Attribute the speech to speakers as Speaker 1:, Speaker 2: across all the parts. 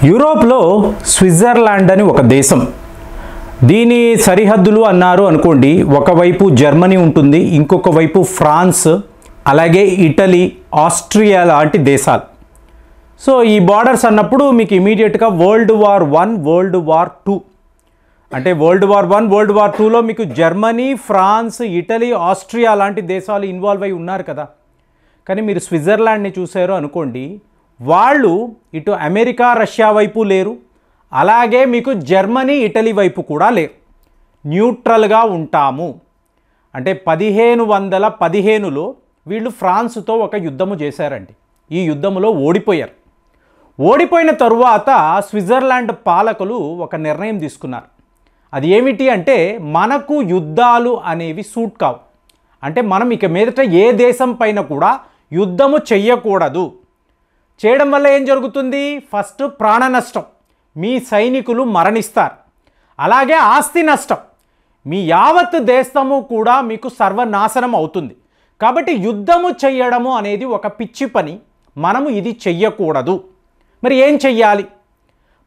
Speaker 1: యూరోప్లో స్విట్జర్లాండ్ అని ఒక దేశం. దీని సరిహద్దులు అన్నారు అనుకోండి, ఒకవైపు జర్మనీ ఉంటుంది, ఇంకొక వైపు ఫ్రాన్స్, అలాగే ఇటలీ, ఆస్ట్రియా లాంటి దేశాలు. సో ఈ బార్డర్స్ అన్నప్పుడు మీకు ఇమీడియట్గా వరల్డ్ వార్ 1, వరల్డ్ వార్ 2 అంటే వరల్డ్ వార్ 1, వరల్డ్ వార్ 2లో మీకు జర్మనీ, ఫ్రాన్స్, ఇటలీ, ఆస్ట్రియా లాంటి దేశాలు ఇన్వాల్వ్ అయి ఉన్నారు కదా. కానీ మీరు స్విట్జర్లాండ్ని చూసారు అనుకోండి, వాళ్ళు ఇటు అమెరికా, రష్యా వైపు లేరు, అలాగే మీకు జర్మనీ, ఇటలీ వైపు కూడా లేరు. న్యూట్రల్గా ఉంటాము. అంటే 1515లో వీళ్ళు ఫ్రాన్స్తో ఒక యుద్ధము చేశారండి. ఈ యుద్ధంలో ఓడిపోయారు. ఓడిపోయిన తరువాత స్విట్జర్లాండ్ పాలకులు ఒక నిర్ణయం తీసుకున్నారు. అది ఏమిటి అంటే, మనకు యుద్ధాలు అనేవి సూట్ కావు. అంటే మనం ఇక మీదట ఏ దేశం పైన కూడా యుద్ధము చెయ్యకూడదు. చేయడం వల్ల ఏం జరుగుతుంది? ఫస్ట్ ప్రాణ నష్టం, మీ సైనికులు మరణిస్తారు. అలాగే ఆస్తి నష్టం, మీ యావత్ దేశము కూడా మీకు సర్వనాశనం అవుతుంది. కాబట్టి యుద్ధము చెయ్యడము అనేది ఒక పిచ్చి పని. మనము ఇది చెయ్యకూడదు. మరి ఏం చెయ్యాలి?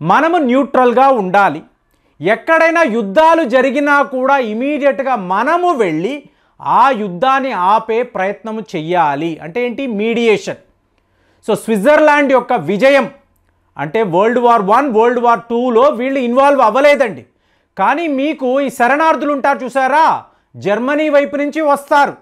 Speaker 1: మనము న్యూట్రల్గా ఉండాలి. ఎక్కడైనా యుద్ధాలు జరిగినా కూడా ఇమీడియట్గా మనము వెళ్ళి ఆ యుద్ధాన్ని ఆపే ప్రయత్నము చెయ్యాలి. అంటే ఏంటి? మీడియేషన్. సో స్విట్జర్లాండ్ యొక్క విజయం అంటే వరల్డ్ వార్ 1, వరల్డ్ వార్ 2లో వీళ్ళు ఇన్వాల్వ్ అవ్వలేదండి. కానీ మీకు ఈ శరణార్థులు ఉంటారు చూసారా, జర్మనీ వైపు నుంచి వస్తారు,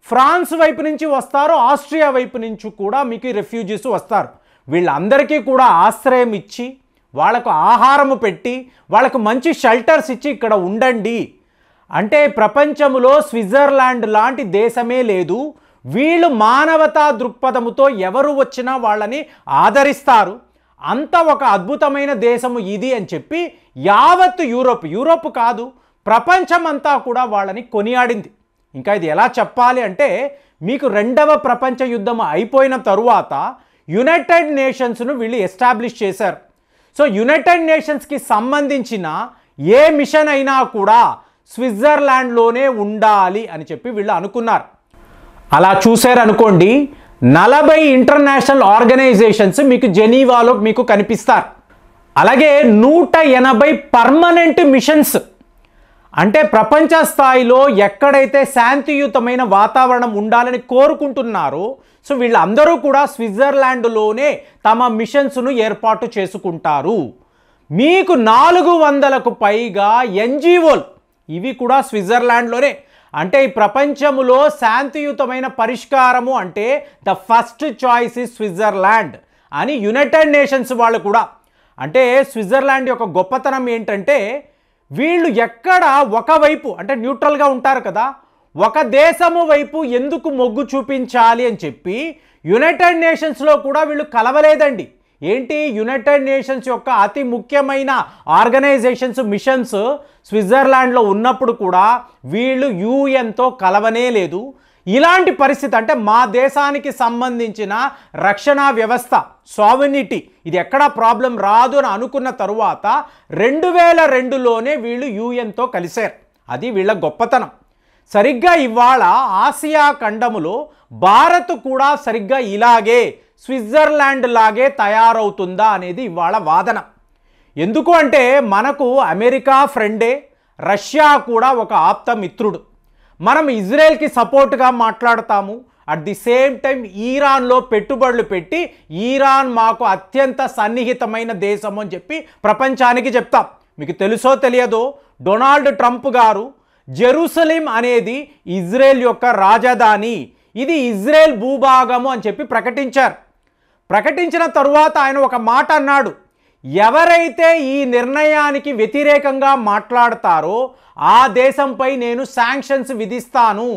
Speaker 1: ఫ్రాన్స్ వైపు నుంచి వస్తారు, ఆస్ట్రియా వైపు నుంచి కూడా మీకు రెఫ్యూజీస్ వస్తారు. వీళ్ళందరికీ కూడా ఆశ్రయం ఇచ్చి, వాళ్ళకు ఆహారము పెట్టి, వాళ్ళకు మంచి షెల్టర్స్ ఇచ్చి ఇక్కడ ఉండండి అంటే ప్రపంచంలో స్విట్జర్లాండ్ లాంటి దేశమే లేదు. వీళ్ళు మానవతా దృక్పథముతో ఎవరు వచ్చినా వాళ్ళని ఆదరిస్తారు. అంత ఒక అద్భుతమైన దేశము ఇది అని చెప్పి యావత్ యూరోప్ కాదు, ప్రపంచం అంతా కూడా వాళ్ళని కొనియాడింది. ఇంకా ఇది ఎలా చెప్పాలి అంటే, మీకు 2వ ప్రపంచ యుద్ధం అయిపోయిన తరువాత యునైటెడ్ నేషన్స్ను వీళ్ళు ఎస్టాబ్లిష్ చేశారు. సో యునైటెడ్ నేషన్స్కి సంబంధించిన ఏ మిషన్ అయినా కూడా స్విట్జర్లాండ్లోనే ఉండాలి అని చెప్పి వీళ్ళు అనుకున్నారు. అలా చూశారనుకోండి, 40 ఇంటర్నేషనల్ ఆర్గనైజేషన్స్ మీకు జెనీవాలో మీకు కనిపిస్తారు. అలాగే 180 పర్మనెంట్ మిషన్స్. అంటే ప్రపంచ స్థాయిలో ఎక్కడైతే శాంతియుతమైన వాతావరణం ఉండాలని కోరుకుంటున్నారో, సో వీళ్ళందరూ కూడా స్విట్జర్లాండ్లోనే తమ మిషన్స్ను ఏర్పాటు చేసుకుంటారు. మీకు 400కు పైగా ఎన్జిఓలు, ఇవి కూడా స్విట్జర్లాండ్లోనే. అంటే ఈ ప్రపంచంలో శాంతియుతమైన పరిష్కారము అంటే the first choice is Switzerland అని యునైటెడ్ నేషన్స్ వాళ్ళు కూడా. అంటే స్విట్జర్లాండ్ యొక్క గొప్పతనం ఏంటంటే, వీళ్ళు ఎక్కడ ఒకవైపు అంటే న్యూట్రల్గా ఉంటారు కదా, ఒక దేశము వైపు ఎందుకు మొగ్గు చూపించాలి అని చెప్పి యునైటెడ్ నేషన్స్లో కూడా వీళ్ళు కలవలేదండి. ఏంటి? యునైటెడ్ నేషన్స్ యొక్క అతి ముఖ్యమైన ఆర్గనైజేషన్స్, మిషన్స్ స్విట్జర్లాండ్లో ఉన్నప్పుడు కూడా వీళ్ళు యుఎన్తో కలవనే లేదు. ఇలాంటి పరిస్థితి అంటే మా దేశానికి సంబంధించిన రక్షణ వ్యవస్థ, సావెర్నిటీ, ఇది ఎక్కడా ప్రాబ్లం రాదు అని అనుకున్న తరువాత 2002లోనే వీళ్ళు యుఎన్తో కలిశారు. అది వీళ్ళ గొప్పతనం. సరిగ్గా ఇవాళ ఆసియా ఖండములో భారత్ కూడా సరిగ్గా ఇలాగే స్విట్జర్లాండ్ లాగే తయారవుతుందా అనేది ఇవాళ వాదన. ఎందుకు అంటే, మనకు అమెరికా ఫ్రెండే, రష్యా కూడా ఒక ఆప్త మిత్రుడు. మనం ఇజ్రాయెల్కి సపోర్ట్గా మాట్లాడతాము, అట్ ది సేమ్ టైం ఈరాన్లో పెట్టుబడులు పెట్టి ఈరాన్ మాకు అత్యంత సన్నిహితమైన దేశం అని చెప్పి ప్రపంచానికి చెప్తాం. మీకు తెలుసో తెలియదో, డొనాల్డ్ ట్రంప్ గారు జెరూసలేం అనేది ఇజ్రాయెల్ యొక్క రాజధాని, ఇది ఇజ్రాయెల్ భూభాగము అని చెప్పి ప్రకటించారు. ప్రకటించిన తరువాత ఆయన ఒక మాట అన్నాడు, ఎవరైతే ఈ నిర్ణయానికి వ్యతిరేకంగా మాట్లాడతారో ఆ దేశంపై నేను శాంక్షన్స్ విధిస్తాను,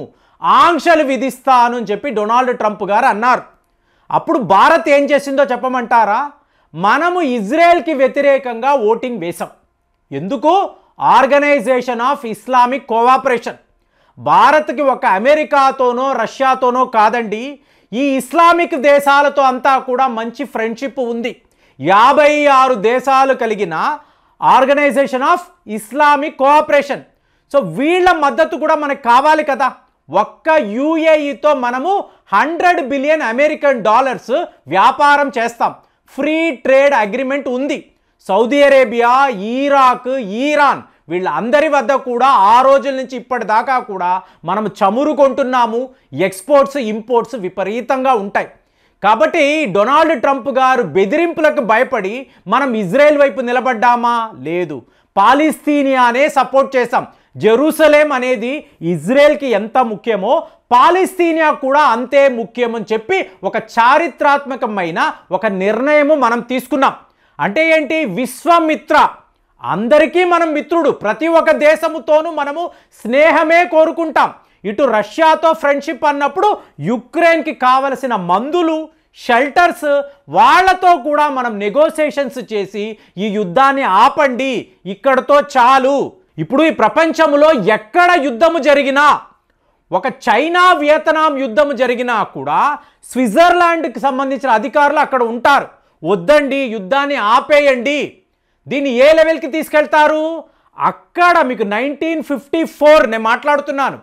Speaker 1: ఆంక్షలు విధిస్తాను అని చెప్పి డొనాల్డ్ ట్రంప్ గారు అన్నారు. అప్పుడు భారత్ ఏం చేసిందో చెప్పమంటారా? మనము ఇజ్రాయెల్కి వ్యతిరేకంగా ఓటింగ్ వేశాం. ఎందుకు? Organisation of Islamic Cooperation. భారత్కి ఒక అమెరికాతోనో రష్యాతోనో కాదండి, ఈ ఇస్లామిక్ దేశాలతో అంతా కూడా మంచి ఫ్రెండ్షిప్ ఉంది. 56 దేశాలు కలిగిన organisation of Islamic cooperation. So వీళ్ళ మద్దతు కూడా మనకు కావాలి కదా. ఒక్క యుఏఈతో మనము $100 బిలియన్ అమెరికన్ డాలర్స్ వ్యాపారం చేస్తాం. ఫ్రీ ట్రేడ్ అగ్రిమెంట్ ఉంది. సౌదీ అరేబియా, ఇరాక్, ఇరాన్ వీళ్ళందరి వద్ద కూడా ఆ రోజుల నుంచి ఇప్పటిదాకా కూడా మనం చమురు కొంటున్నాము. ఎక్స్పోర్ట్స్, ఇంపోర్ట్స్ విపరీతంగా ఉంటాయి. కాబట్టి డొనాల్డ్ ట్రంప్ గారు బెదిరింపులకు భయపడి మనం ఇజ్రాయెల్ వైపు నిలబడ్డామా? లేదు. పాలిస్తీనియానే సపోర్ట్ చేశాం. జెరూసలేం అనేది ఇజ్రాయెల్కి ఎంత ముఖ్యమో పాలిస్తీనియా కూడా అంతే ముఖ్యమని చెప్పి ఒక చారిత్రాత్మకమైన ఒక నిర్ణయము మనం తీసుకున్నాం. అంటే ఏంటి? విశ్వమిత్ర, అందరికీ మనం మిత్రుడు. ప్రతి ఒక్క దేశముతోనూ మనము స్నేహమే కోరుకుంటాం. ఇటు రష్యాతో ఫ్రెండ్షిప్ అన్నప్పుడు యుక్రెయిన్కి కావలసిన మందులు, షెల్టర్స్, వాళ్ళతో కూడా మనం నెగోసియేషన్స్ చేసి ఈ యుద్ధాన్ని ఆపండి, ఇక్కడతో చాలు. ఇప్పుడు ఈ ప్రపంచంలో ఎక్కడ యుద్ధము జరిగినా, ఒక చైనా వియత్నాం యుద్ధము జరిగినా కూడా స్విట్జర్లాండ్కి సంబంధించిన అధికారులు అక్కడ ఉంటారు. వద్దండి, యుద్ధాన్ని ఆపేయండి. దీన్ని ఏ లెవెల్కి తీసుకెళ్తారు? అక్కడ మీకు 1954 నేను మాట్లాడుతున్నాను.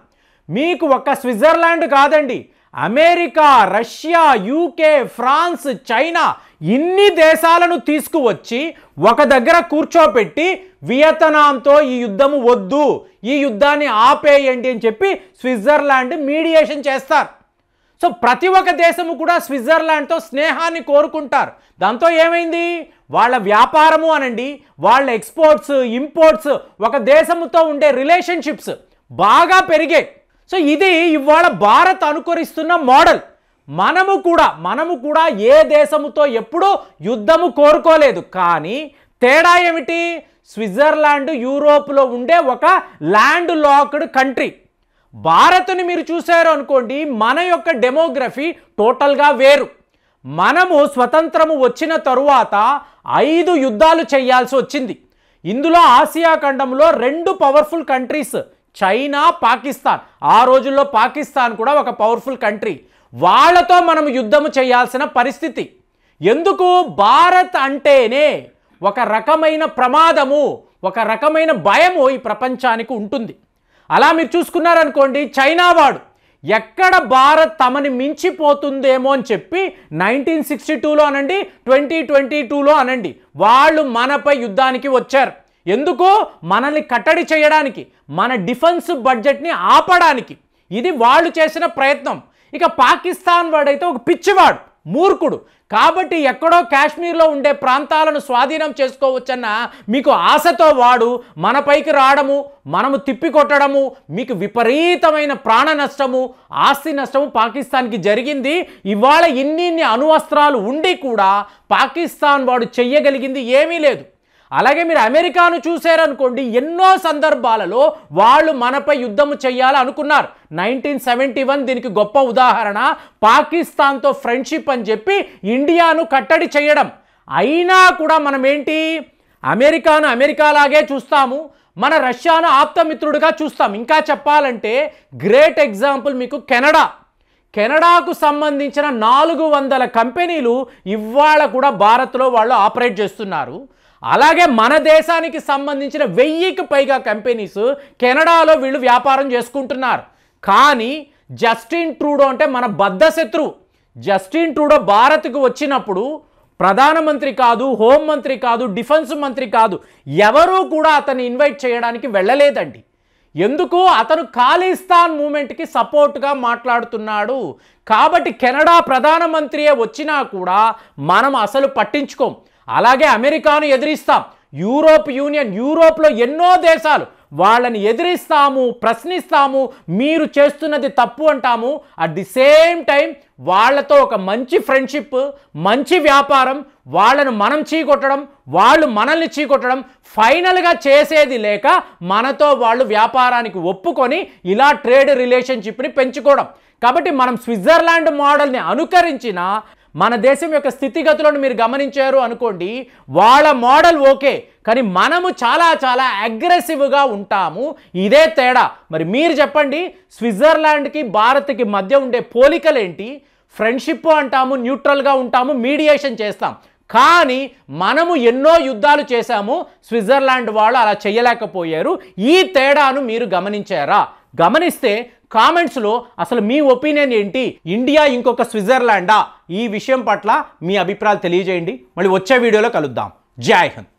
Speaker 1: మీకు ఒక స్విట్జర్లాండ్ కాదండి, America, Russia, UK, France, China ఇన్ని దేశాలను తీసుకువచ్చి ఒక దగ్గర కూర్చోపెట్టి వియత్నాంతో ఈ యుద్ధము వద్దు, ఈ యుద్ధాన్ని ఆపేయండి అని చెప్పి స్విట్జర్లాండ్ మీడియేషన్ చేస్తారు. సో ప్రతి ఒక్క దేశము కూడా స్విట్జర్లాండ్తో స్నేహాన్ని కోరుకుంటారు. దాంతో ఏమైంది? వాళ్ళ వ్యాపారము అనండి, వాళ్ళ ఎక్స్పోర్ట్స్, ఇంపోర్ట్స్, ఒక దేశముతో ఉండే రిలేషన్షిప్స్ బాగా పెరిగాయి. సో ఇది ఇవాళ భారత్ అనుకరిస్తున్న మోడల్. మనము కూడా ఏ దేశముతో ఎప్పుడూ యుద్ధము కోరుకోలేదు. కానీ తేడా ఏమిటి? స్విట్జర్లాండ్ యూరోప్లో ఉండే ఒక ల్యాండ్ లాక్డ్ కంట్రీ. భారత్ని మీరు చూశారు అనుకోండి, మన యొక్క డెమోగ్రఫీ టోటల్గా వేరు. మనము స్వతంత్రము వచ్చిన తరువాత 5 యుద్ధాలు చేయాల్సి వచ్చింది. ఇందులో ఆసియా ఖండంలో 2 పవర్ఫుల్ కంట్రీస్, చైనా, పాకిస్తాన్. ఆ రోజుల్లో పాకిస్తాన్ కూడా ఒక పవర్ఫుల్ కంట్రీ. వాళ్ళతో మనం యుద్ధము చేయాల్సిన పరిస్థితి. ఎందుకు? భారత్ అంటేనే ఒక రకమైన ప్రమాదము, ఒక రకమైన భయము ఈ ప్రపంచానికి ఉంటుంది. అలా మీరు చూసుకున్నారనుకోండి, చైనా వాడు ఎక్కడ భారత్ తమని మించిపోతుందేమో అని చెప్పి 1962లో అనండి, 2022లో అనండి, వాళ్ళు మనపై యుద్ధానికి వచ్చారు. ఎందుకు? మనల్ని కట్టడి చేయడానికి, మన డిఫెన్స్ బడ్జెట్ని ఆపడానికి. ఇది వాళ్ళు చేసిన ప్రయత్నం. ఇక పాకిస్తాన్ వాడైతే ఒక పిచ్చివాడు, మూర్ఖుడు. కాబట్టి ఎక్కడో కాశ్మీర్లో ఉండే ప్రాంతాలను స్వాధీనం చేసుకోవచ్చన్న మీకు ఆశతో వాడు మనపైకి రావడము, మనము తిప్పికొట్టడము, మీకు విపరీతమైన ప్రాణ నష్టము, ఆస్తి నష్టము పాకిస్తాన్కి జరిగింది. ఇవాళ ఇన్ని అణువస్త్రాలు ఉండి కూడా పాకిస్తాన్ వాడు చెయ్యగలిగింది ఏమీ లేదు. అలాగే మీరు అమెరికాను చూశారనుకోండి, ఎన్నో సందర్భాలలో వాళ్ళు మనపై యుద్ధము చేయాలి అనుకున్నారు. 1971 దీనికి గొప్ప ఉదాహరణ. పాకిస్తాన్తో ఫ్రెండ్షిప్ అని చెప్పి ఇండియాను కట్టడి చేయడం. అయినా కూడా మనం ఏంటి, అమెరికాను అమెరికాలాగే చూస్తాము, మన రష్యాను ఆప్తమిత్రుడిగా చూస్తాం. ఇంకా చెప్పాలంటే గ్రేట్ ఎగ్జాంపుల్ మీకు కెనడాకు సంబంధించిన 400 కంపెనీలు ఇవాళ కూడా భారత్లో వాళ్ళు ఆపరేట్ చేస్తున్నారు. అలాగే మన దేశానికి సంబంధించిన 1000కి పైగా కంపెనీస్ కెనడాలో వీళ్ళు వ్యాపారం చేసుకుంటున్నారు. కానీ జస్టిన్ ట్రూడో అంటే మన బద్ధ శత్రువు. జస్టిన్ ట్రూడో భారత్కు వచ్చినప్పుడు ప్రధానమంత్రి కాదు, హోంమంత్రి కాదు, డిఫెన్స్ మంత్రి కాదు, ఎవరూ కూడా అతన్ని ఇన్వైట్ చేయడానికి వెళ్ళలేదండి. ఎందుకు? అతను ఖాళీస్తాన్ మూమెంట్కి సపోర్ట్గా మాట్లాడుతున్నాడు. కాబట్టి కెనడా ప్రధానమంత్రియే వచ్చినా కూడా మనం అసలు పట్టించుకోం. అలాగే అమెరికాను ఎదిరిస్తాం, యూరోప్ యూనియన్, యూరోప్లో ఎన్నో దేశాలు వాళ్ళని ఎదిరిస్తాము, ప్రశ్నిస్తాము, మీరు చేస్తున్నది తప్పు అంటాము. అట్ ది సేమ్ టైం వాళ్ళతో ఒక మంచి ఫ్రెండ్షిప్, మంచి వ్యాపారం, వాళ్ళను మనం చీకొట్టడం, వాళ్ళు మనల్ని చీకొట్టడం, ఫైనల్గా చేసేది లేక మనతో వాళ్ళు వ్యాపారానికి ఒప్పుకొని ఇలా ట్రేడ్ రిలేషన్షిప్ని పెంచుకోవడం. కాబట్టి మనం స్విట్జర్లాండ్ మోడల్ని అనుకరించిన మన దేశం యొక్క స్థితిగతులను మీరు గమనించారు అనుకోండి, వాళ్ళ మోడల్ ఓకే, కానీ మనము చాలా అగ్రెసివ్గా ఉంటాము. ఇదే తేడా. మరి మీరు చెప్పండి, స్విట్జర్లాండ్కి భారత్కి మధ్య ఉండే పోలికలేంటి? ఫ్రెండ్షిప్ అంటాము, న్యూట్రల్గా ఉంటాము, మీడియేషన్ చేస్తాం. కానీ మనము ఎన్నో యుద్ధాలు చేశాము, స్విట్జర్లాండ్ వాళ్ళు అలా చేయలేకపోయారు. ఈ తేడాను మీరు గమనించారా? గమనిస్తే కామెంట్స్లో అసలు మీ ఒపీనియన్ ఏంటి? ఇండియా ఇంకొక స్విట్జర్లాండా? ఈ విషయం పట్ల మీ అభిప్రాయాలు తెలియజేయండి. మళ్ళీ వచ్చే వీడియోలో కలుద్దాం. జై హింద్.